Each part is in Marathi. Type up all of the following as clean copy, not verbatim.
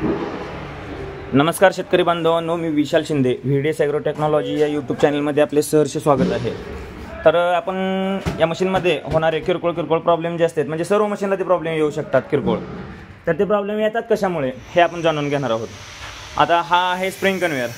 नमस्कार शेतकरी बांधवांनो, मी विशाल शिंदे, व्हीडीएस ॲग्रो टेक्नॉलॉजी या यूट्यूब चॅनलमध्ये आपले सहर्ष स्वागत आहे। तर आपण या मशीनमध्ये होणारे किरकोळ प्रॉब्लेम जे असतात, म्हणजे सर्व मशीनला ते प्रॉब्लेम येऊ शकतात किरकोळ, तर ते प्रॉब्लेम येतात कशामुळे हे आपण जाणून घेणार आहोत। आता हा आहे स्प्रिंग कन्वेयर,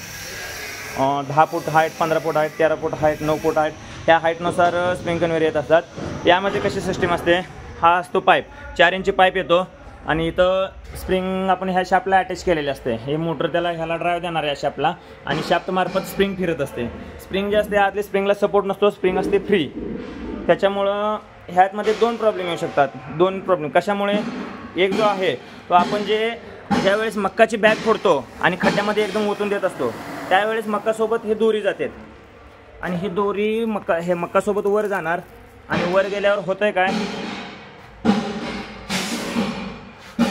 10 फूट हाईट, 15 फूट हाईट, 13 फूट हाईट, 9 फूट हाईट, ह्या हाईटनुसार स्प्रिंग कन्वेयर येत असतात। यामध्ये कशी सिस्टीम असते, हा असतो पाईप, 4 इंची पाईप येतो आणि इथं स्प्रिंग आपण ह्या शाफ्टला अटॅच केलेले असते। हे मोटर त्याला ह्याला ड्राईव्ह देणार आहे या शाफ्टला, आणि शाफ्ट मार्फत स्प्रिंग फिरत असते। स्प्रिंग जे असते आतली स्प्रिंगला सपोर्ट नसतो, स्प्रिंग असते फ्री। त्याच्यामुळं ह्यातमध्ये 2 प्रॉब्लेम येऊ शकतात। 2 प्रॉब्लेम कशामुळे, एक जो आहे तो आपण ज्यावेळेस मक्काची बॅग फोडतो आणि खड्ड्यामध्ये एकदम ओतून देत असतो, त्यावेळेस मक्कासोबत हे दोरी जाते आणि ही दोरी मक्कासोबत वर जाणार, आणि वर गेल्यावर होतं आहे काय,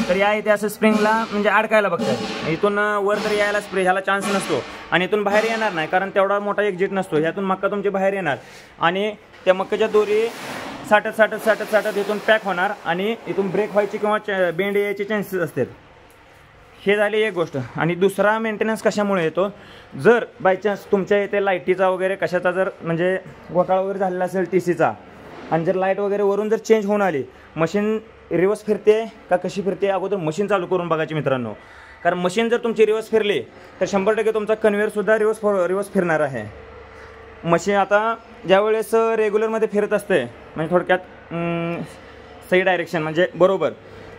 तर या इथे असं स्प्रिंगला म्हणजे अडकायला बघतात। इथून वर तर यायला ह्याला चान्स नसतो आणि इथून बाहेर येणार नाही, कारण तेवढा मोठा एक्झिट नसतो। ह्यातून मक्का तुमची बाहेर येणार आणि त्या मक्काच्या दोरी साठत इथून पॅक होणार आणि इथून ब्रेक व्हायची किंवा बेंड यायचे चान्सेस असतात। हे झाली एक गोष्ट। आणि दुसरा मेंटेनन्स कशामुळे येतो, जर बायचान्स तुमच्या इथे लाईटीचा वगैरे कशाचा जर म्हणजे घोटाळा वगैरे झालेला असेल TCचा, आणि जर लाईट वगैरे वरून जर चेंज होऊन आली, मशीन रिवर्स फिरते का कशी फिरते, अगोदर मशीन चालू करून बघायची मित्रांनो। कारण मशीन जर तुमची रिवर्स फिरली तर 100% तुमचा कन्वेअरसुद्धा रिवर्स फिरणार आहे। मशीन आता ज्यावेळेस रेग्युलरमध्ये फिरत असते, म्हणजे थोडक्यात सही डायरेक्शन म्हणजे बरोबर,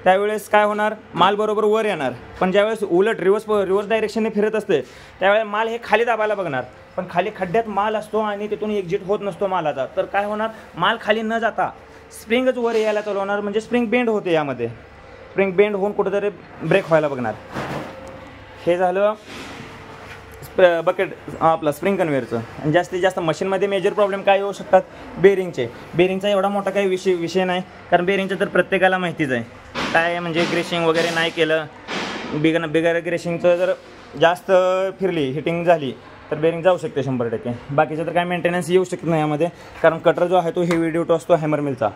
त्यावेळेस काय होणार, माल बरोबर वर येणार। पण ज्यावेळेस उलट रिवर्स डायरेक्शनने फिरत असते, त्यावेळेस माल हे खाली दाबायला बघणार, पण खाली खड्ड्यात माल असतो आणि तिथून एक्झिट होत नसतो मालाचा। तर काय होणार, माल खाली न जाता स्प्रिंगच वर यायला चालू होणार, म्हणजे स्प्रिंग बेंड होते, यामध्ये स्प्रिंग बेंड होऊन कुठेतरी ब्रेक व्हायला बघणार। हे झालं बकेट आपलं स्प्रिंग कन्वेअरचं। आणि जास्तीत जास्त मशीनमध्ये मेजर प्रॉब्लेम काय येऊ शकतात, बेरिंगचा एवढा मोठा काही विषय नाही, कारण बेरिंगचं तर प्रत्येकाला माहितीच आहे काय, म्हणजे ग्रेशिंग वगैरे नाही केलं, बिगर ग्रेशिंगचं जर जास्त फिरली, हिटिंग झाली तर बेरिंग जाऊ शकते 100%। बाकीचं तर काय मेंटेनन्स येऊ शकत नाही यामध्ये, कारण कटर जो आहे तो हेवी ड्यूटी असतो हॅमर मिलचा।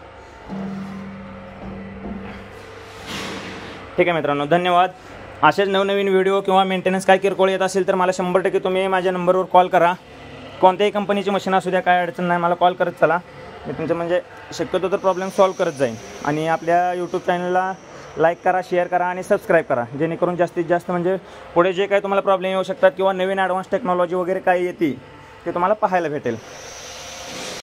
ठीक आहे मित्रांनो, धन्यवाद। असेच नवनवीन व्हिडिओ किंवा मेंटेनन्स काय किरकोळ येत असेल तर मला 100% तुम्ही माझ्या नंबरवर कॉल करा। कोणत्याही कंपनीची मशीन असू द्या, काय अडचण नाही, मला कॉल करत चला, मी तुमचं म्हणजे शक्यतो तर प्रॉब्लेम सॉल्व्ह करत जाईन। आणि आपल्या यूट्यूब चॅनलला लाईक करा, शेअर करा आणि सबस्क्राईब करा, जेणेकरून जास्तीत जास्त म्हणजे पुढे जे काही तुम्हाला प्रॉब्लेम येऊ शकतात किंवा नवीन ॲडव्हान्स टेक्नॉलॉजी वगैरे काय येते ते तुम्हाला पाहायला भेटेल।